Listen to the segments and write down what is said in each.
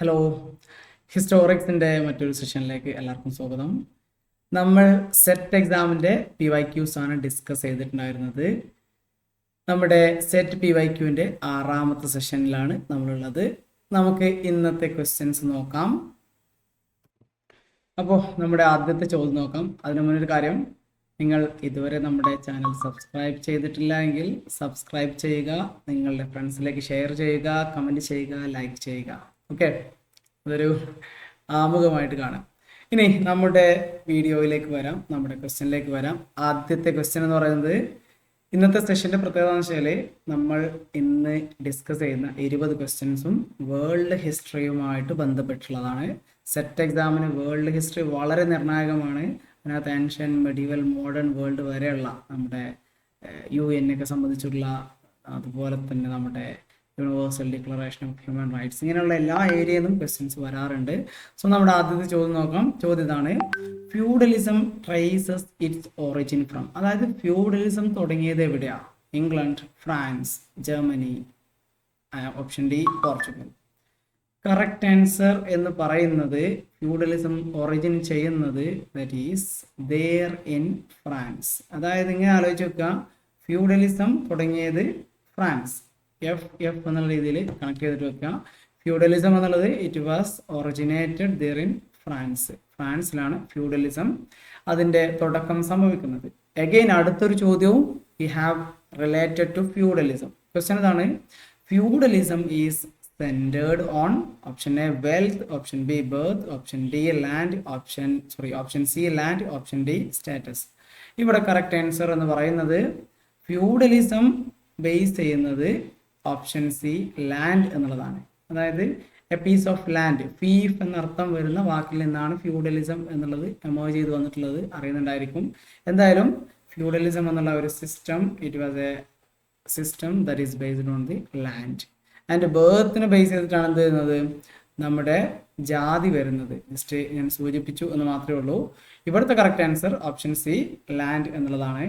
Hello, ഹിസ്റ്റോറിക്സിൻ്റെ മറ്റൊരു സെഷനിലേക്ക് എല്ലാവർക്കും സ്വാഗതം. നമ്മൾ സെറ്റ് എക്സാമിൻ്റെ PYQs ആണ് ഡിസ്കസ് ചെയ്തിട്ടുണ്ടായിരുന്നത്. നമ്മുടെ സെറ്റ് PYQൻ്റെ 6ാമത്തെ സെഷനിലാണ് നമ്മളുള്ളത്. നമുക്ക് ഇന്നത്തെ ക്വസ്റ്റ്യൻസ് നോക്കാം. അപ്പോൾ നമ്മുടെ ആദ്യത്തെ ചോദ്യം നോക്കാം. അതിനു മുന്നൊരു കാര്യം, നിങ്ങൾ ഇതുവരെ നമ്മുടെ ചാനൽ സബ്സ്ക്രൈബ് ചെയ്തിട്ടില്ല എങ്കിൽ സബ്സ്ക്രൈബ് ചെയ്യുക, നിങ്ങളുടെ ഫ്രണ്ട്സിലേക്ക് ഷെയർ ചെയ്യുക, കമൻറ്റ് ചെയ്യുക, ലൈക്ക് ചെയ്യുക. ഓക്കെ, അതൊരു ആമുഖമായിട്ട് കാണാം. ഇനി നമ്മുടെ വീഡിയോയിലേക്ക് വരാം, നമ്മുടെ ക്വസ്റ്റ്യനിലേക്ക് വരാം. ആദ്യത്തെ ക്വസ്റ്റ്യൻ എന്ന് പറയുന്നത്, ഇന്നത്തെ സെഷൻ്റെ പ്രത്യേകത എന്ന് വെച്ചാൽ നമ്മൾ ഇന്ന് ഡിസ്കസ് ചെയ്യുന്ന 20 ക്വസ്റ്റ്യൻസും വേൾഡ് ഹിസ്റ്ററിയുമായിട്ട് ബന്ധപ്പെട്ടുള്ളതാണ്. സെറ്റ് എക്സാമിന് വേൾഡ് ഹിസ്റ്ററി വളരെ നിർണായകമാണ്. അതിനകത്ത് ആൻഷ്യൻ, മെഡീവൽ, മോഡേൺ വേൾഡ് വരെയുള്ള നമ്മുടെ UN ഒക്കെ സംബന്ധിച്ചുള്ള, അതുപോലെ തന്നെ നമ്മുടെ universal declaration of human rights, ഇങ്ങനെയുള്ള എല്ലാ ഏരിയയിൽ നിന്നും ക്വസ്റ്റ്യൻസ് വരാറുണ്ട്. സോ നമ്മുടെ ആദ്യത്തെ ചോദ്യം നോക്കാം. ചോദ്യം ഇതാണ്: feudalism traces its origin from. അതായത് ഫ്യൂഡലിസം തുടങ്ങിയത് എവിടെയാണ്? England, France, Germany, option D Portugal. Correct answer എന്ന് പറയുന്നത്, ഫ്യൂഡലിസം ഒറിജിൻ ചെയ്യുന്നത് that is there in France. അതായത് ഇങ്ങനെ ആലോചിച്ച് വെക്കുക, ഫ്യൂഡലിസം തുടങ്ങിയത് ഫ്രാൻസ്. എഫ് എന്നുള്ള രീതിയിൽ കണക്ട് ചെയ്തിട്ട് വെക്കുക. ഫ്യൂഡലിസം എന്നുള്ളത് it was originated there in France. ഫ്രാൻസിലാണ് ഫ്യൂഡലിസം അതിൻ്റെ തുടക്കം സംഭവിക്കുന്നത്. അഗെയിൻ അടുത്തൊരു ചോദ്യവും we have related to feudalism. Question ഇതാണ്: feudalism is centered on option A wealth, option B birth, option D land, option C land, option D status. ഇവിടെ correct answer എന്ന് പറയുന്നത്, ഫ്യൂഡലിസം ബേസ് ചെയ്യുന്നത് ഓപ്ഷൻ സി ലാൻഡ് എന്നുള്ളതാണ്. അതായത് a piece of land, fief എന്നർത്ഥം വരുന്ന വാക്കിൽ നിന്നാണ് ഫ്യൂഡലിസം എന്നുള്ളത് എമേർജ് ചെയ്ത് വന്നിട്ടുള്ളത്. അറിയുന്നുണ്ടായിരിക്കും. എന്തായാലും ഫ്യൂഡലിസം എന്നുള്ള ഒരു system, it was a system that is based on the land. And ബേർത്തിനെ ബേസ് ചെയ്തിട്ടാണ് എന്ത് ചെയ്യുന്നത്, നമ്മുടെ ജാതി വരുന്നത്. ജസ്റ്റ് ഞാൻ സൂചിപ്പിച്ചു എന്ന് മാത്രമേ ഉള്ളൂ. ഇവിടുത്തെ correct answer option C land എന്നുള്ളതാണ്.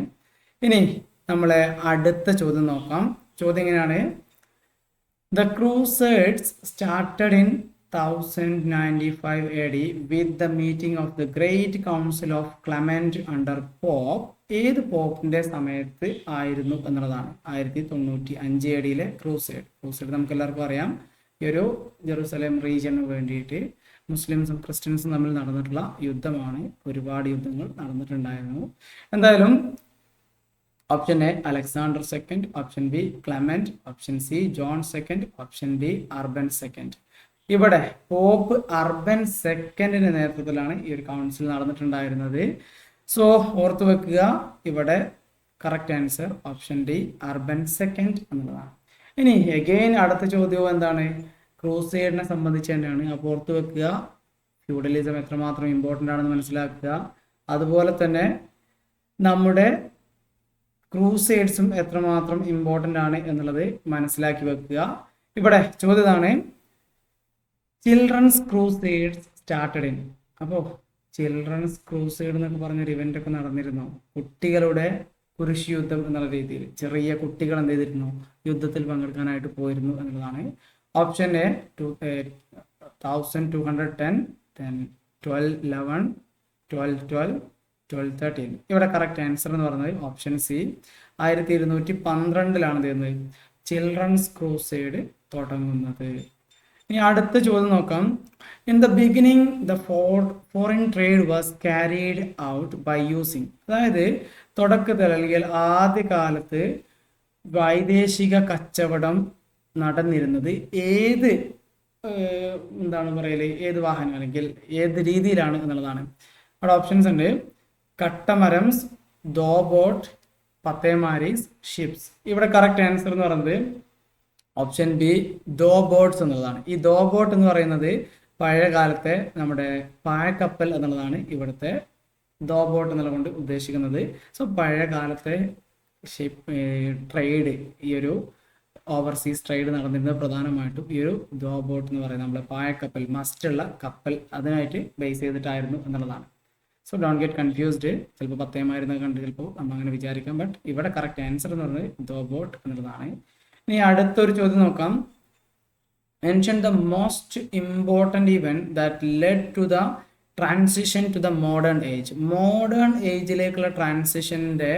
ഇനി നമ്മളെ അടുത്ത ചോദ്യം നോക്കാം. ചോദ്യം എങ്ങനെയാണ്: The Crusades started in 1095 AD with the meeting of the Great Council of Clement under Pope. ഏത് പോപ്പിന്റെ സമയത്ത് ആയിരുന്നു എന്നുള്ളതാണ്. 1095 AD ക്രൂസേഡ് നമുക്ക് എല്ലാവർക്കും അറിയാം. ഈ ഒരു ജെറുസലേം റീജിയന് വേണ്ടിയിട്ട് മുസ്ലിംസും ക്രിസ്ത്യൻസും തമ്മിൽ നടന്നിട്ടുള്ള യുദ്ധമാണ്. ഒരുപാട് യുദ്ധങ്ങൾ നടന്നിട്ടുണ്ടായിരുന്നു. എന്തായാലും option A Alexander second, option B Clement, option C John second, option D urban second. ഇവിടെ പോപ്പ് അർബൻ സെക്കൻഡിന്റെ നേതൃത്വത്തിലാണ് ഈ ഒരു കൗൺസിൽ നടന്നിട്ടുണ്ടായിരുന്നത്. സോ ഓർത്തു വെക്കുക, ഇവിടെ correct answer option D urban second എന്നുള്ളതാണ്. ഇനി എഗെയിൻ അടുത്ത ചോദ്യവും എന്താണ്, ക്രൂസേഡിനെ സംബന്ധിച്ച് തന്നെയാണ്. അപ്പോൾ ഓർത്തു വെക്കുക, ഫ്യൂഡലിസം എത്രമാത്രം ഇമ്പോർട്ടൻ്റ് ആണെന്ന് മനസ്സിലാക്കുക. അതുപോലെ തന്നെ നമ്മുടെ ക്രൂസേഡ്സും എത്രമാത്രം ഇമ്പോർട്ടൻ്റ് ആണ് എന്നുള്ളത് മനസ്സിലാക്കി വെക്കുക. ഇവിടെ ചോദ്യമാണ്: ചിൽഡ്രൻസ് ക്രൂസേഡ്സ് സ്റ്റാർട്ടഡ് ഇൻ. അപ്പോൾ ചിൽഡ്രൻസ് ക്രൂസേഡ് എന്നൊക്കെ പറഞ്ഞൊരു ഇവൻ്റ് ഒക്കെ നടന്നിരുന്നു. കുട്ടികളുടെ കുരിശ് യുദ്ധം എന്നുള്ള രീതിയിൽ ചെറിയ കുട്ടികൾ എന്ത് ചെയ്തിരുന്നു, യുദ്ധത്തിൽ പങ്കെടുക്കാനായിട്ട് പോയിരുന്നു എന്നുള്ളതാണ്. Option A 1210, then 1211, 1212, 1213. ഇവിടെ കറക്റ്റ് ആൻസർ എന്ന് പറയുന്നത് ഓപ്ഷൻ സി 1212 ചെയ്യുന്നത് ചിൽഡ്രൻസ് ക്രൂസേഡ് തുടങ്ങുന്നത്. ഇനി അടുത്ത ചോദ്യം നോക്കാം. In the beginning the foreign trade was carried out by using. അതായത് തുടക്കത്തിൽ അല്ലെങ്കിൽ ആദ്യകാലത്ത് വൈദേശിക കച്ചവടം നടന്നിരുന്നത് ഏത് എന്താണ് പറയല്, ഏത് വാഹനം അല്ലെങ്കിൽ ഏത് രീതിയിലാണ് എന്നുള്ളതാണ്. അവിടെ ഓപ്ഷൻസ് ഉണ്ട്: കട്ടമരംസ്, ദോബോട്ട്, പത്തേമാരീസ്, ഷിപ്സ്. ഇവിടെ കറക്റ്റ് ആൻസർ എന്ന് പറയുന്നത് ഓപ്ഷൻ ബി ദോ ബോട്ട്സ് എന്നുള്ളതാണ്. ഈ ദോ ബോട്ട് എന്ന് പറയുന്നത് പഴയ കാലത്തെ നമ്മുടെ പായക്കപ്പൽ എന്നുള്ളതാണ് ഇവിടുത്തെ ദോ ബോട്ട് എന്നുള്ള കൊണ്ട് ഉദ്ദേശിക്കുന്നത്. സോ പഴയ കാലത്തെ ട്രേഡ്, ഈ ഒരു ഓവർസീസ് ട്രേഡ് നടന്നിരുന്നത് പ്രധാനമായിട്ടും ഈ ഒരു ദോ ബോട്ട് എന്ന് പറയുന്നത് നമ്മുടെ പായക്കപ്പൽ, മസ്റ്റുള്ള കപ്പൽ, അതിനായിട്ട് ബേസ് ചെയ്തിട്ടായിരുന്നു എന്നുള്ളതാണ്. So don't get confused. ചിലപ്പോൾ പത്തേമായിരുന്ന കണ്ട് ചിലപ്പോൾ നമ്മൾ അങ്ങനെ വിചാരിക്കാം. ബട്ട് ഇവിടെ കറക്റ്റ് ആൻസർ എന്ന് പറയുന്നത് ദോ ബോട്ട് എന്നുള്ളതാണ്. ഇനി അടുത്തൊരു ചോദ്യം നോക്കാം. Mention the most important event that led to the transition to the modern age. Modern ഏജിലേക്കുള്ള ട്രാൻസിഷൻ്റെ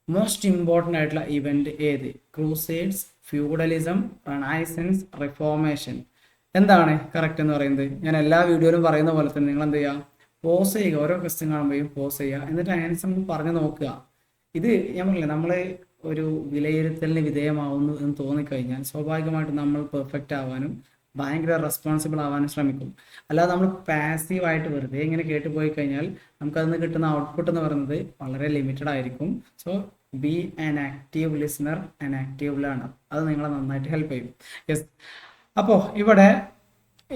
മോസ്റ്റ് ഇമ്പോർട്ടൻ്റ് ആയിട്ടുള്ള ഇവൻറ്റ് ഏത്? Crusades, feudalism, renaissance, reformation. എന്താണ് കറക്റ്റ് എന്ന് പറയുന്നത്? ഞാൻ എല്ലാ വീഡിയോയിലും പറയുന്ന പോലെ തന്നെ നിങ്ങൾ എന്ത് ചെയ്യുക, പോസ് ചെയ്യുക, ഓരോ ക്വസ്റ്റ്യൻ കാണുമ്പോഴും പോസ് ചെയ്യുക, എന്നിട്ട് ആൻസർ പറഞ്ഞു നോക്കുക. ഇത് ഞാൻ പറഞ്ഞില്ലേ, നമ്മൾ ഒരു വിലയിരുത്തലിന് വിധേയമാവുന്നു എന്ന് തോന്നിക്കഴിഞ്ഞാൽ സ്വാഭാവികമായിട്ടും നമ്മൾ പെർഫെക്റ്റ് ആവാനും ഭയങ്കര റെസ്പോൺസിബിൾ ആവാനും ശ്രമിക്കും. അല്ലാതെ നമ്മൾ പാസീവായിട്ട് വെറുതെ ഇങ്ങനെ കേട്ട് പോയി കഴിഞ്ഞാൽ നമുക്കതിൽ നിന്ന് കിട്ടുന്ന ഔട്ട്പുട്ട് എന്ന് പറയുന്നത് വളരെ ലിമിറ്റഡ് ആയിരിക്കും. So B an active listener and active learner. അത് നിങ്ങളെ നന്നായിട്ട് ഹെൽപ്പ് ചെയ്യും. യെസ്, അപ്പോൾ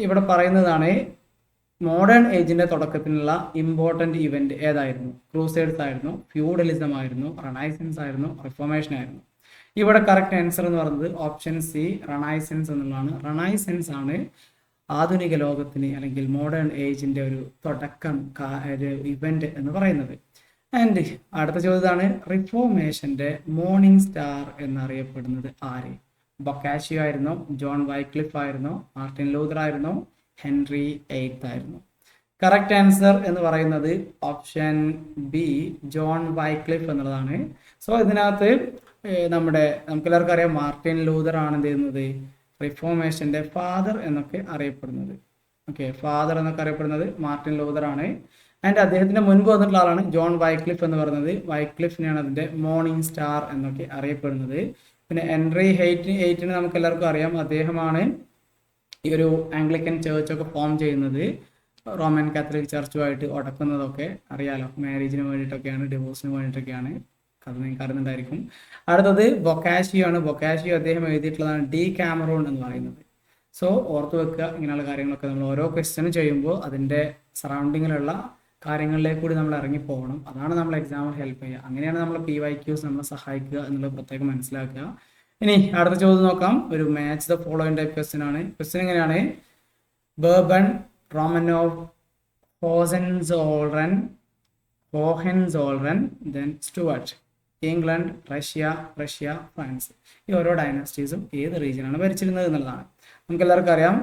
ഇവിടെ പറയുന്നതാണ് മോഡേൺ ഏജിൻ്റെ തുടക്കത്തിലുള്ള ഇമ്പോർട്ടൻ്റ് ഇവൻറ്റ് ഏതായിരുന്നു? ക്രൂസേഡ്സ് ആയിരുന്നു, ഫ്യൂഡലിസം ആയിരുന്നു, റെനൈസൻസ് ആയിരുന്നു, റിഫോർമേഷൻ ആയിരുന്നു. ഇവിടെ കറക്റ്റ് ആൻസർ എന്ന് പറയുന്നത് ഓപ്ഷൻ സി, റെനൈസൻസ് എന്നുള്ളതാണ്. റെനൈസൻസ് ആണ് ആധുനിക ലോകത്തിന് അല്ലെങ്കിൽ മോഡേൺ ഏജിൻ്റെ ഒരു തുടക്കം, ഒരു ഇവൻറ്റ് എന്ന് പറയുന്നത്. ആൻഡ് അടുത്ത ചോദ്യമാണ്, റിഫോർമേഷൻ്റെ മോർണിംഗ് സ്റ്റാർ എന്നറിയപ്പെടുന്നത് ആര്? ബൊക്കാഷിയോ ആയിരുന്നോ, ജോൺ വൈക്ലിഫ് ആയിരുന്നോ, മാർട്ടിൻ ലൂതർ ആയിരുന്നോ, ഹെൻറി എയ്ത്ത് ആയിരുന്നു? കറക്റ്റ് ആൻസർ എന്ന് പറയുന്നത് ഓപ്ഷൻ ബി, ജോൺ വൈക്ലിഫ് എന്നുള്ളതാണ്. സോ ഇതിനകത്ത് നമുക്കെല്ലാവർക്കും അറിയാം മാർട്ടിൻ ലൂതർ ആണ് എന്ത് ചെയ്യുന്നത്, റിഫോർമേഷൻ്റെ ഫാദർ എന്നൊക്കെ അറിയപ്പെടുന്നത്. ഓക്കെ, ഫാദർ എന്നൊക്കെ അറിയപ്പെടുന്നത് മാർട്ടിൻ ലൂതർ ആണ്. ആൻഡ് അദ്ദേഹത്തിന് മുൻപ് വന്നിട്ടുള്ള ആളാണ് ജോൺ വൈക്ലിഫ് എന്ന് പറയുന്നത്. വൈക്ലിഫിനെയാണ് അതിൻ്റെ മോർണിംഗ് സ്റ്റാർ എന്നൊക്കെ അറിയപ്പെടുന്നത്. പിന്നെ ഹെൻറി എയ്റ്റിന് നമുക്ക് എല്ലാവർക്കും അറിയാം, അദ്ദേഹമാണ് ഈ ഒരു ആംഗ്ലിക്കൻ ചേർച്ചൊക്കെ ഫോം ചെയ്യുന്നത്. റോമൻ കാത്തലിക് ചർച്ചുമായിട്ട് ഉടക്കുന്നതൊക്കെ അറിയാലോ, മാരേജിന് വേണ്ടിയിട്ടൊക്കെയാണ്, ഡിവോഴ്സിന് വേണ്ടിയിട്ടൊക്കെയാണ്. അത് നിങ്ങൾക്ക് അറിയുന്നുണ്ടായിരിക്കും. അടുത്തത് ബൊക്കാഷിയോ ആണ്. ബൊക്കാഷിയോ അദ്ദേഹം എഴുതിയിട്ടുള്ളതാണ് ഡി കാമറൂൺ എന്ന് പറയുന്നത്. സോ ഓർത്ത് വെക്കുക, ഇങ്ങനെയുള്ള കാര്യങ്ങളൊക്കെ നമ്മൾ ഓരോ ക്വസ്റ്റ്യൻ ചെയ്യുമ്പോൾ അതിൻ്റെ സറൗണ്ടിങ്ങിലുള്ള കാര്യങ്ങളിലേക്ക് കൂടി നമ്മൾ ഇറങ്ങിപ്പോകണം. അതാണ് നമ്മൾ എക്സാമിൽ ഹെൽപ്പ് ചെയ്യുക. അങ്ങനെയാണ് നമ്മൾ PYQs നമ്മളെ സഹായിക്കുക എന്നുള്ളത് പ്രത്യേകം മനസ്സിലാക്കുക. ഇനി അടുത്ത ചോദ്യം നോക്കാം. ഒരു match the following type question ആണ്. ക്വസ്റ്റ്യൻ എങ്ങനെയാണ്? Bourbon, Romanov, Hohenzollern, then Stuart. England, Russia, France. ഈ ഓരോ ഡൈനാസ്റ്റീസും ഏത് റീജിയനാണ് ഭരിച്ചിരുന്നത് എന്നുള്ളതാണ്. നമുക്ക് എല്ലാവർക്കും അറിയാം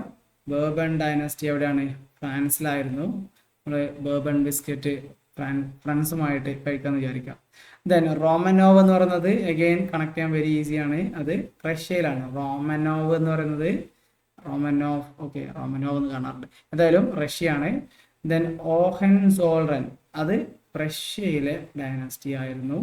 ബർബൺ ഡൈനാസ്റ്റി എവിടെയാണ്? ഫ്രാൻസിലായിരുന്നു. നമ്മൾ ബർബൺ ബിസ്ക്കറ്റ് ഫ്രണ്ട്സുമായിട്ട് കഴിക്കാമെന്ന് വിചാരിക്കാം. ദെൻ റോമനോവ് എന്ന് പറയുന്നത് അഗെയിൻ കണക്ട് ചെയ്യാൻ വെരി ഈസിയാണ്. അത് റഷ്യയിലാണ്. റോമനോവ് എന്ന് പറയുന്നത് റോമനോവ് എന്ന് കാണാറുണ്ട്. എന്തായാലും റഷ്യയാണ്. ദെൻ ഓഹൻസോൾറൻ അത് പ്രഷ്യയിലെ ഡൈനാസ്റ്റി ആയിരുന്നു.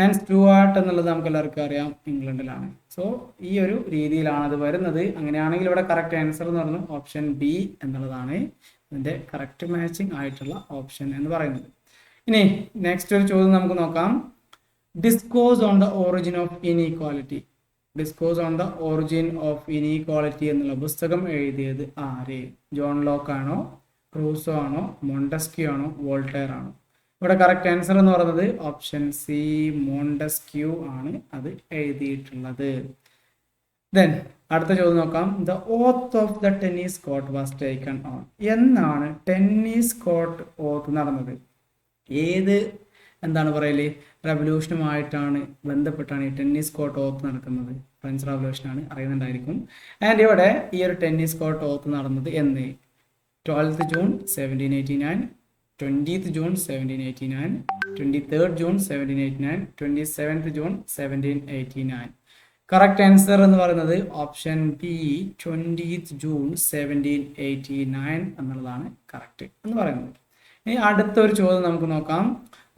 ആൻഡ് സ്റ്റുവാർട്ട് എന്നുള്ളത് നമുക്ക് എല്ലാവർക്കും അറിയാം ഇംഗ്ലണ്ടിലാണ്. സോ ഈ ഒരു രീതിയിലാണ് അത് വരുന്നത്. അങ്ങനെയാണെങ്കിൽ ഇവിടെ കറക്റ്റ് ആൻസർ എന്ന് പറയുന്നത് ഓപ്ഷൻ ബി എന്നുള്ളതാണ് ഇതിൻ്റെ കറക്റ്റ് മാച്ചിങ് ആയിട്ടുള്ള ഓപ്ഷൻ എന്ന് പറയുന്നത്. ഇനി നെക്സ്റ്റ് ഒരു ചോദ്യം നമുക്ക് നോക്കാം. Discourse on the origin of inequality. എന്നുള്ള പുസ്തകം എഴുതിയത് ആര്? ജോൺ ലോക്ക് ആണോ, റൂസോ ആണോ, മോണ്ടസ്ക്യൂ ആണോ, വോൾട്ടയർ ആണോ? ഇവിടെ കറക്റ്റ് ആൻസർ എന്ന് പറയുന്നത് ഓപ്ഷൻ സി, മോണ്ടസ്ക്യൂ ആണ് അത് എഴുതിയിട്ടുള്ളത്. ദെൻ അടുത്ത ചോദ്യം നോക്കാം. The oath of the tennis court was taken on. എന്നാണ് ടെന്നീസ് കോർട്ട് ഓത്ത് നടന്നത്? ഏത് റവല്യൂഷനുമായിട്ടാണ് ബന്ധപ്പെട്ടാണ് ഈ ടെന്നീസ് കോർട്ട് ഓത്ത് നടക്കുന്നത്? ഫ്രഞ്ച് റവല്യൂഷനാണ്, അറിയുന്നുണ്ടായിരിക്കും. ആൻഡ് ഇവിടെ ഈ ഒരു ടെന്നീസ് കോർട്ട് ഓത്ത് നടന്നത് എന്ന്? 12th June 1789, 20th June 1789, 23rd June 1789, 27th June 1789. Correct answer എന്ന് പറയുന്നത് ഓപ്ഷൻ ബി, 20th June 1789 എന്നുള്ളതാണ് കറക്റ്റ് എന്ന് പറയുന്നത്. ഇനി അടുത്തൊരു ചോദ്യം നമുക്ക് നോക്കാം.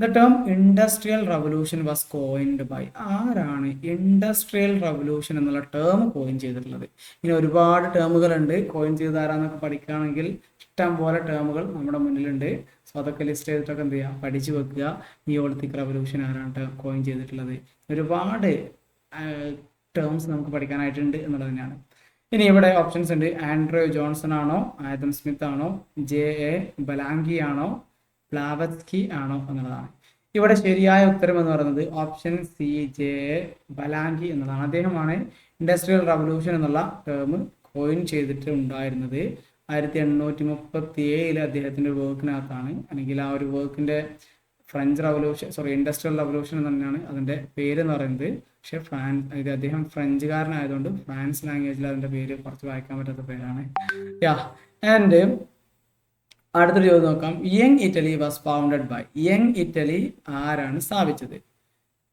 The term industrial revolution was coined by. ആരാണ് ഇൻഡസ്ട്രിയൽ റവല്യൂഷൻ എന്നുള്ള ടേം കോയിൻ ചെയ്തിട്ടുള്ളത്? ഇങ്ങനെ ഒരുപാട് ടേമുകളുണ്ട്. കോയിൻ ചെയ്ത് ആരാന്നൊക്കെ പഠിക്കുകയാണെങ്കിൽ ഇഷ്ടം പോലെ ടേമുകൾ നമ്മുടെ മുന്നിലുണ്ട്. സോ അതൊക്കെ ലിസ്റ്റ് ചെയ്തിട്ടൊക്കെ എന്ത് ചെയ്യുക, പഠിച്ചു വെക്കുക. നിയോളിത്തിക് റവല്യൂഷൻ ആരാണ് കോയിൻ ചെയ്തിട്ടുള്ളത്? ഒരുപാട് ടേംസ് നമുക്ക് പഠിക്കാനായിട്ടുണ്ട് എന്നുള്ളത് തന്നെയാണ്. ഇനി ഇവിടെ ഓപ്ഷൻസ് ഉണ്ട്. ആൻഡ്രൂ ജോൺസൺ ആണോ, ആദം സ്മിത്ത് ആണോ, JA ബലാങ്കി ആണോ, ബ്ലാവത്സ്കി ആണോ എന്നുള്ളതാണ്. ഇവിടെ ശരിയായ ഉത്തരം എന്ന് പറയുന്നത് ഓപ്ഷൻ സി, JA ബലാങ്കി എന്നുള്ളതാണ്. അദ്ദേഹമാണ് ഇൻഡസ്ട്രിയൽ റവല്യൂഷൻ എന്നുള്ള ടേം കോയിൻ ചെയ്തിട്ട് ഉണ്ടായിരുന്നത്. 1837 അദ്ദേഹത്തിൻ്റെ വർക്കിനകത്താണ്, അല്ലെങ്കിൽ ആ ഒരു വർക്കിൻ്റെ ഫ്രഞ്ച് റവല്യൂഷൻ ഇൻഡസ്ട്രിയൽ റവല്യൂഷൻ എന്ന് തന്നെയാണ് അതിൻ്റെ പേര് എന്ന് പറയുന്നത്. പക്ഷേ അദ്ദേഹം ഫ്രഞ്ചുകാരനായതുകൊണ്ട് ഫ്രാൻസ് ലാംഗ്വേജിൽ അതിൻ്റെ പേര് കുറച്ച് വായിക്കാൻ പറ്റാത്ത പേരാണ്. ആൻഡ് അടുത്തൊരു ചോദ്യം നോക്കാം. Young Italy was founded by. Young Italy ആരാണ് സ്ഥാപിച്ചത്?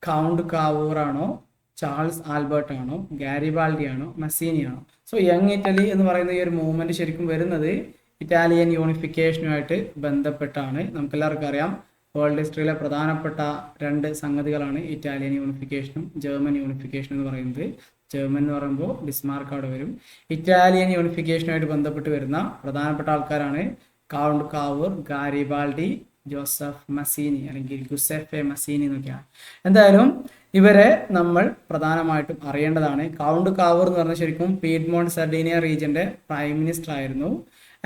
കൗണ്ട് കാവൂർ ആണോ, ചാൾസ് ആൽബർട്ട് ആണോ, ഗാരിബാൾഡി ആണോ, മസീനി ആണോ? സോ യങ് ഇറ്റലി എന്ന് പറയുന്ന ഈ ഒരു മൂവ്മെന്റ് ശരിക്കും വരുന്നത് ഇറ്റാലിയൻ യൂണിഫിക്കേഷനുമായിട്ട് ബന്ധപ്പെട്ടാണ്. നമുക്കെല്ലാവർക്കും അറിയാം വേൾഡ് ഹിസ്റ്ററിയിലെ പ്രധാനപ്പെട്ട 2 സംഗതികളാണ് ഇറ്റാലിയൻ യൂണിഫിക്കേഷനും ജർമ്മൻ യൂണിഫിക്കേഷനും എന്ന് പറയുന്നത്. ജർമ്മൻ എന്ന് പറയുമ്പോൾ ബിസ്മാർക്ക് അവിടെ വരും. ഇറ്റാലിയൻ യൂണിഫിക്കേഷനുമായിട്ട് ബന്ധപ്പെട്ട് വരുന്ന പ്രധാനപ്പെട്ട ആൾക്കാരാണ് count Kavoor, Garibaldi, Joseph Mazzini അല്ലെങ്കിൽ ഗുസെഫെ മസീനി എന്നൊക്കെയാണ്. എന്തായാലും ഇവരെ നമ്മൾ പ്രധാനമായിട്ടും അറിയേണ്ടതാണ്. കൗണ്ട് കാവൂർ എന്ന് പറഞ്ഞാൽ ശരിക്കും പീഡ്മോണ്ട് സർഡീനിയ റീജിയന്റെ പ്രൈം മിനിസ്റ്റർ ആയിരുന്നു.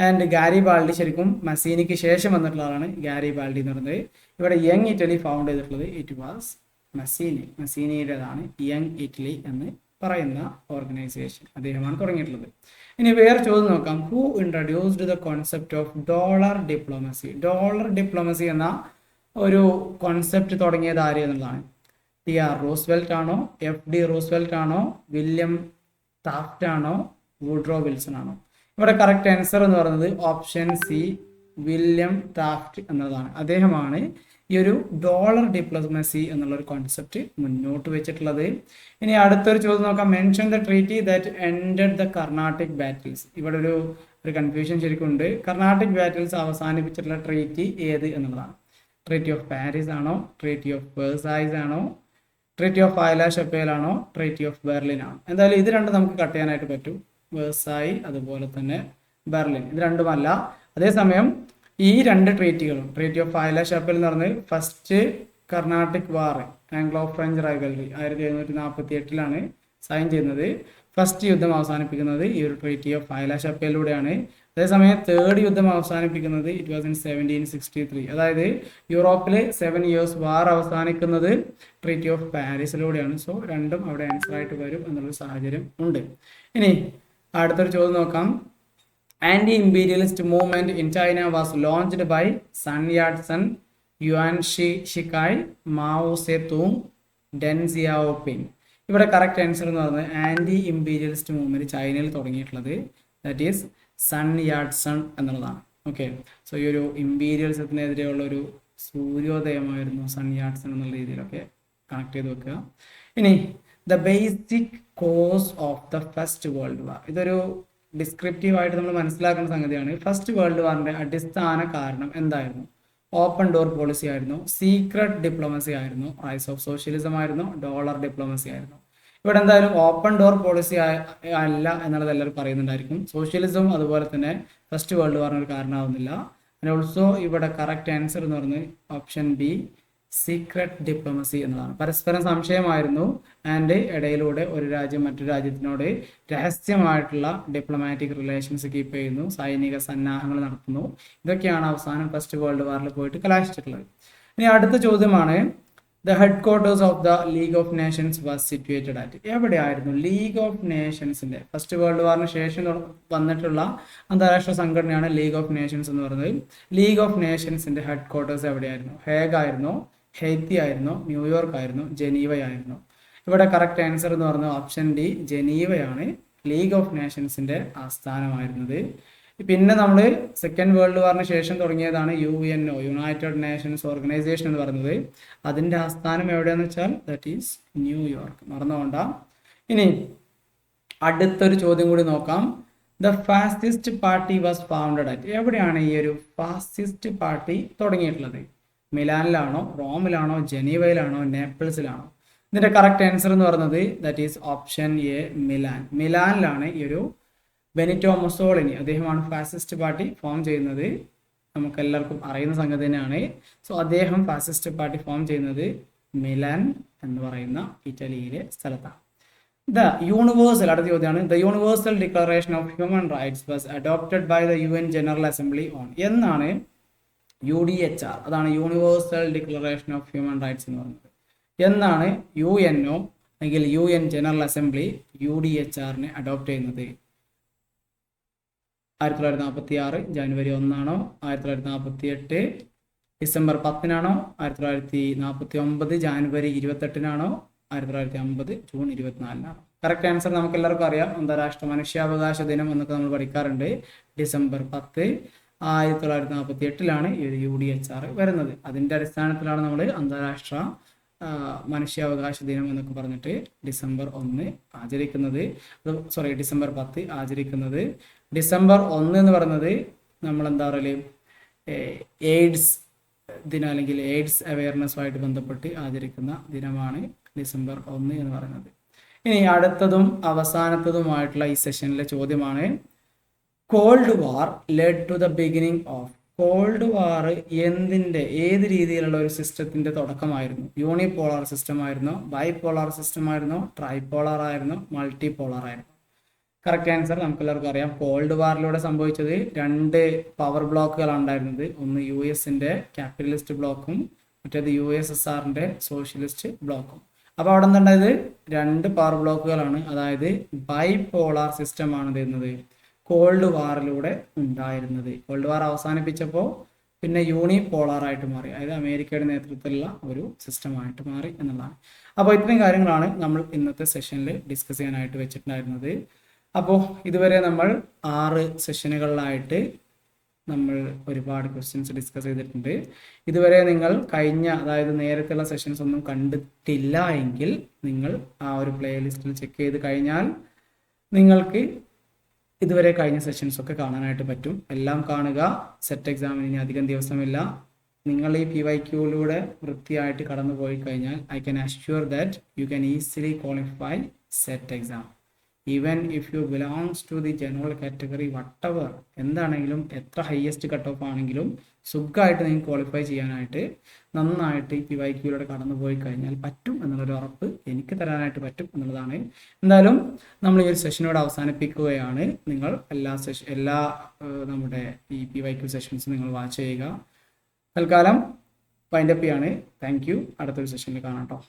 ആൻഡ് ഗാരിബാൾഡി ശരിക്കും മസീനിക്ക് ശേഷം വന്നിട്ടുള്ള ആളാണ് ഗാരിബാൾഡി എന്ന് പറയുന്നത്. ഇവിടെ യങ് ഇറ്റലി ഫൗണ്ട് ചെയ്തിട്ടുള്ളത് ഇറ്റ് വാസ് മസീനി. മസീനിയുടേതാണ് യങ് ഇറ്റലി എന്ന് പറയുന്ന ഓർഗനൈസേഷൻ. അദ്ദേഹമാണ് തുടങ്ങിയിട്ടുള്ളത്. ഇനി വേറെ ചോദ്യം നോക്കാം. Who introduced the concept of dollar diplomacy? Dollar diplomacy എന്ന ഒരു കോൺസെപ്റ്റ് തുടങ്ങിയത് ആര് എന്നുള്ളതാണ്. ടി.ആർ. റൂസ്വെൽറ്റ് ആണോ, എഫ്.ഡി. റൂസ്വെൽറ്റ് ആണോ, വില്യം താഫ്റ്റ് ആണോ, വുഡ്രോ വിൽസൺ ആണോ? ഇവിടെ കറക്റ്റ് ആൻസർ എന്ന് പറയുന്നത് ഓപ്ഷൻ സി, വില്യം ടാഫ്റ്റ് എന്നതാണ്. അദ്ദേഹമാണ് ഈ ഒരു ഡോളർ ഡിപ്ലോമസി എന്നുള്ള ഒരു കോൺസെപ്റ്റ് മുന്നോട്ട് വെച്ചിട്ടുള്ളത്. ഇനി അടുത്തൊരു ചോദ്യം നോക്കാം. Mention the treaty that ended the Carnatic battles. ഇവിടെ ഒരു കൺഫ്യൂഷൻ ശരിക്കും ഉണ്ട്. കർണാട്ടിക് ബാറ്റിൽസ് അവസാനിപ്പിച്ചിട്ടുള്ള ട്രീറ്റി ഏത് എന്നുള്ളതാണ്. ട്രീറ്റി ഓഫ് പാരീസ് ആണോ, ട്രീറ്റി ഓഫ് വേഴ്സായ്സ് ആണോ, ട്രീറ്റി ഓഫ് ഐല ഷപ്പേൽ ആണോ, ട്രീറ്റി ഓഫ് ബെർലിൻ ആണോ? എന്തായാലും ഇത് രണ്ടും നമുക്ക് കട്ട് ചെയ്യാനായിട്ട് പറ്റും. വേഴ്സായി അതുപോലെ തന്നെ ബെർലിൻ, ഇത് രണ്ടുമല്ല. അതേസമയം ഈ 2 ട്രീറ്റികളും, ട്രീറ്റി ഓഫ് ഐല ഷപ്പേൽ എന്ന് പറഞ്ഞത് ഫസ്റ്റ് കർണാട്ടിക് വാർ, ആംഗ്ലോ ഫ്രഞ്ച് റൈവൽറി 1748 സൈൻ ചെയ്യുന്നത്. ഫസ്റ്റ് യുദ്ധം അവസാനിപ്പിക്കുന്നത് ഈ ഒരു ട്രീറ്റി ഓഫ് ഐല ഷപ്പേലിലൂടെയാണ്. അതേസമയം 3rd യുദ്ധം അവസാനിപ്പിക്കുന്നത് ഇറ്റ് വാസ് ഇൻ 1763. അതായത് യൂറോപ്പിലെ 7 years വാർ അവസാനിക്കുന്നത് ട്രീറ്റി ഓഫ് പാരീസിലൂടെയാണ്. സോ രണ്ടും അവിടെ ആൻസർ ആയിട്ട് വരും എന്നുള്ളൊരു സാഹചര്യം ഉണ്ട്. ഇനി അടുത്തൊരു ചോദ്യം നോക്കാം. Anti imperialist movement in China was launched by Sun Yatsen, Yuan Shikai, Mao Tse Tung, Deng Xiaoping. ഇവിടെ കറക്റ്റ് ആൻസർ എന്ന് പറയുന്നത് ആന്റി ഇമ്പീരിയലിസ്റ്റ് മൂവ്മെന്റ് ചൈനയിൽ തുടങ്ങിയിട്ടുള്ളത് ദാറ്റ് ഈസ് സൺ യാട്സൺ എന്നുള്ളതാണ്. ഓക്കെ, സോ ഈ ഒരു ഇമ്പീരിയലിസത്തിനെതിരെയുള്ള ഒരു സൂര്യോദയമായിരുന്നു സൺ യാട്സൺ എന്നുള്ള രീതിയിലൊക്കെ കണക്ട് ചെയ്ത് വെക്കുക. ഇനി the basic cause of the First World War. ഇതൊരു ഡിസ്ക്രിപ്റ്റീവ് ആയിട്ട് നമ്മൾ മനസ്സിലാക്കുന്ന സംഗതിയാണ്. ഫസ്റ്റ് വേൾഡ് വാറിന്റെ അടിസ്ഥാന കാരണം എന്തായിരുന്നു? ഓപ്പൺ ഡോർ പോളിസി ആയിരുന്നു, സീക്രട്ട് ഡിപ്ലോമസി ആയിരുന്നു, റൈസ് ഓഫ് സോഷ്യലിസം ആയിരുന്നു, ഡോളർ ഡിപ്ലോമസി ആയിരുന്നു? ഇവിടെ എന്തായാലും ഓപ്പൺ ഡോർ പോളിസി അല്ല എന്നുള്ളത് എല്ലാവരും പറയുന്നുണ്ടായിരിക്കും. സോഷ്യലിസം അതുപോലെ തന്നെ ഫസ്റ്റ് വേൾഡ് വാറിന് ഒരു കാരണമാവുന്നില്ല. ആൻഡ് ഓൾസോ ഇവിടെ കറക്റ്റ് ആൻസർ എന്ന് പറയുന്നത് ഓപ്ഷൻ ബി, സീക്രട്ട് ഡിപ്ലോമസി എന്നതാണ്. പരസ്പരം സംശയമായിരുന്നു ആൻഡ് ഇടയിലൂടെ ഒരു രാജ്യം മറ്റൊരു രാജ്യത്തിനോട് രഹസ്യമായിട്ടുള്ള ഡിപ്ലോമാറ്റിക് റിലേഷൻസ് കീപ്പ് ചെയ്യുന്നു, സൈനിക സന്നാഹങ്ങൾ നടത്തുന്നു. ഇതൊക്കെയാണ് അവസാനം ഫസ്റ്റ് വേൾഡ് വാറിൽ പോയിട്ട് കലാശിച്ചിട്ടുള്ളത്. ഇനി അടുത്ത ചോദ്യമാണ്, the head quarters of the league of Nations was situated at. എവിടെയായിരുന്നു ലീഗ് ഓഫ് നേഷൻസിന്റെ? ഫസ്റ്റ് വേൾഡ് വാറിന് ശേഷം വന്നിട്ടുള്ള അന്താരാഷ്ട്ര സംഘടനയാണ് ലീഗ് ഓഫ് നേഷൻസ് എന്ന് പറയുന്നത്. ലീഗ് ഓഫ് നേഷൻസിന്റെ ഹെഡ് ക്വാർട്ടേഴ്സ് എവിടെയായിരുന്നു? ഹേഗ് ആയിരുന്നോ, ഹെയ്ത്തി ആയിരുന്നോ, ന്യൂയോർക്ക് ആയിരുന്നോ, ജനീവ ആയിരുന്നോ? ഇവിടെ കറക്റ്റ് ആൻസർ എന്ന് പറയുന്നത് ഓപ്ഷൻ ഡി, ജനീവയാണ് ലീഗ് ഓഫ് നേഷൻസിന്റെ ആസ്ഥാനമായിരുന്നത്. പിന്നെ നമ്മൾ സെക്കൻഡ് വേൾഡ് വാറിന് ശേഷം തുടങ്ങിയതാണ് UNO, യുണൈറ്റഡ് നേഷൻസ് ഓർഗനൈസേഷൻ എന്ന് പറയുന്നത്. അതിന്റെ ആസ്ഥാനം എവിടെയാണെന്ന് വെച്ചാൽ ദാറ്റ് ഈസ് ന്യൂയോർക്ക്, മറന്നുകൊണ്ട. ഇനി അടുത്തൊരു ചോദ്യം കൂടി നോക്കാം. The fascist party was founded at. എവിടെയാണ് ഈ ഒരു ഫാസിസ്റ്റ് പാർട്ടി തുടങ്ങിയിട്ടുള്ളത്? മിലാനിലാണോ, റോമിലാണോ, ജനീവയിലാണോ, നേപ്പിൾസിലാണോ? ഇതിന്റെ കറക്റ്റ് ആൻസർ എന്ന് പറയുന്നത് that is option A, Milan. മിലാനിലാണ് ഈ ഒരു ബെനിറ്റോ മുസോളിനി, അദ്ദേഹമാണ് ഫാസിസ്റ്റ് പാർട്ടി ഫോം ചെയ്യുന്നത്. നമുക്ക് എല്ലാവർക്കും അറിയുന്ന സംഗതി തന്നെയാണ്. സോ അദ്ദേഹം ഫാസിസ്റ്റ് പാർട്ടി ഫോം ചെയ്യുന്നത് മിലാൻ എന്ന് പറയുന്ന ഇറ്റലിയിലെ സ്ഥലത്താണ്. ദ യൂണിവേഴ്സൽ, അടുത്ത ചോദ്യമാണ്, the universal declaration of human rights was adopted by the UN general assembly on. എന്നാണ് UDHR, അതാണ് universal declaration of human rights എന്ന് പറയുന്നത്. എന്നാണ് UNO അല്ലെങ്കിൽ UN ജനറൽ അസംബ്ലി UDHRനെ അഡോപ്റ്റ് ചെയ്യുന്നത്? 1946 ജനുവരി 1 ആണോ, 1948 ഡിസംബർ 10-നാണോ 1949 ജാനുവരി 28-നാണോ 1950 ജൂൺ 24-നാണോ? കറക്റ്റ് ആൻസർ നമുക്ക് എല്ലാവർക്കും അറിയാം. അന്താരാഷ്ട്ര മനുഷ്യാവകാശ ദിനം എന്നൊക്കെ നമ്മൾ പഠിക്കാറുണ്ട്. ഡിസംബർ 10 1948-ലാണ് ഈ ഒരു UDHR വരുന്നത്. അതിൻ്റെ അടിസ്ഥാനത്തിലാണ് നമ്മൾ അന്താരാഷ്ട്ര മനുഷ്യാവകാശ ദിനം എന്നൊക്കെ പറഞ്ഞിട്ട് ഡിസംബർ 1 ആചരിക്കുന്നത്. ഡിസംബർ 10 ആചരിക്കുന്നത്. ഡിസംബർ 1 എന്ന് പറയുന്നത് നമ്മൾ എന്താ പറയുക, എയ്ഡ്സ് ദിനം അല്ലെങ്കിൽ എയ്ഡ്സ് അവയർനെസ്സുമായിട്ട് ബന്ധപ്പെട്ട് ആചരിക്കുന്ന ദിനമാണ് ഡിസംബർ 1 എന്ന് പറയുന്നത്. ഇനി അടുത്തതും അവസാനത്തതുമായിട്ടുള്ള ഈ സെഷനിലെ ചോദ്യമാണ്, cold war led to the beginning of. Cold war ഏത് രീതിയിലുള്ള ഒരു സിസ്റ്റത്തിന്റെ തുടക്കമായിരുന്നു? യൂണിപോളാർ സിസ്റ്റം ആയിരുന്നോ, ബൈപോളാർ സിസ്റ്റം ആയിരുന്നോ, ട്രൈപോളാർ ആയിരുന്നോ, മൾട്ടിപോളാർ ആയിരുന്നോ? കറക്റ്റ് ആൻസർ നമുക്ക് എല്ലാവർക്കും അറിയാം. കോൾഡ് വാറിലൂടെ സംഭവിച്ചത് 2 പവർ ബ്ലോക്കുകളാണ് ഉണ്ടായിരുന്നത്. ഒന്ന് US-ന്റെ ക്യാപിറ്റലിസ്റ്റ് ബ്ലോക്കും മറ്റേത് USSR-ന്റെ സോഷ്യലിസ്റ്റ് ബ്ലോക്കും. അപ്പോൾ അവിടെ എന്തുണ്ടായത്? 2 പവർ ബ്ലോക്കുകളാണ്. അതായത് ബൈപോളാർ സിസ്റ്റമാണ് തരുന്നത് കോൾഡ് വാറിലൂടെ ഉണ്ടായിരുന്നത്. കോൾഡ് വാർ അവസാനിപ്പിച്ചപ്പോൾ പിന്നെ യൂണിപോളാർ ആയിട്ട് മാറി, അതായത് അമേരിക്കയുടെ നേതൃത്വത്തിലുള്ള ഒരു സിസ്റ്റമായിട്ട് മാറി എന്നുള്ളതാണ്. അപ്പോൾ ഇത്രയും കാര്യങ്ങളാണ് നമ്മൾ ഇന്നത്തെ സെഷനിൽ ഡിസ്കസ് ചെയ്യാനായിട്ട് വെച്ചിട്ടുണ്ടായിരുന്നത്. അപ്പോൾ ഇതുവരെ നമ്മൾ 6 സെഷനുകളിലായിട്ട് നമ്മൾ ഒരുപാട് ക്വസ്റ്റ്യൻസ് ഡിസ്കസ് ചെയ്തിട്ടുണ്ട്. ഇതുവരെ നിങ്ങൾ അതായത് നേരത്തെയുള്ള സെഷൻസ് ഒന്നും കണ്ടിട്ടില്ല എങ്കിൽ നിങ്ങൾ ആ ഒരു പ്ലേലിസ്റ്റിൽ ചെക്ക് ചെയ്ത് കഴിഞ്ഞാൽ നിങ്ങൾക്ക് ഇതുവരെ കഴിഞ്ഞ സെഷൻസ് ഒക്കെ കാണാനായിട്ട് പറ്റും. എല്ലാം കാണുക. സെറ്റ് എക്സാമിന് ഇനി അധികം ദിവസമില്ല. നിങ്ങൾ ഈ PYQ-ലൂടെ വൃത്തിയായിട്ട് കടന്നു പോയി കഴിഞ്ഞാൽ I can assure that you can easily qualify SET exam. Even if you belongs to the general category whatever, എന്താണെങ്കിലും എത്ര ഹയസ്റ്റ് കട്ട് ഓഫ് ആണെങ്കിലും സുഖമായിട്ട് നിങ്ങൾക്ക് ക്വാളിഫൈ ചെയ്യാനായിട്ട് നന്നായിട്ട് ഈ PYQ-ലൂടെ കടന്നു പോയി കഴിഞ്ഞാൽ പറ്റും എന്നുള്ളൊരു ഉറപ്പ് എനിക്ക് തരാനായിട്ട് പറ്റും എന്നുള്ളതാണ്. എന്തായാലും നമ്മൾ ഈ ഒരു സെഷനോട് അവസാനിപ്പിക്കുകയാണ്. നിങ്ങൾ എല്ലാ നമ്മുടെ ഈ PYQ സെഷൻസും നിങ്ങൾ വാച്ച് ചെയ്യുക. തൽക്കാലം വൈൻഡപ്പ് ചെയ്യാണ്. Thank you. അടുത്തൊരു സെഷനിൽ കാണാം കേട്ടോ.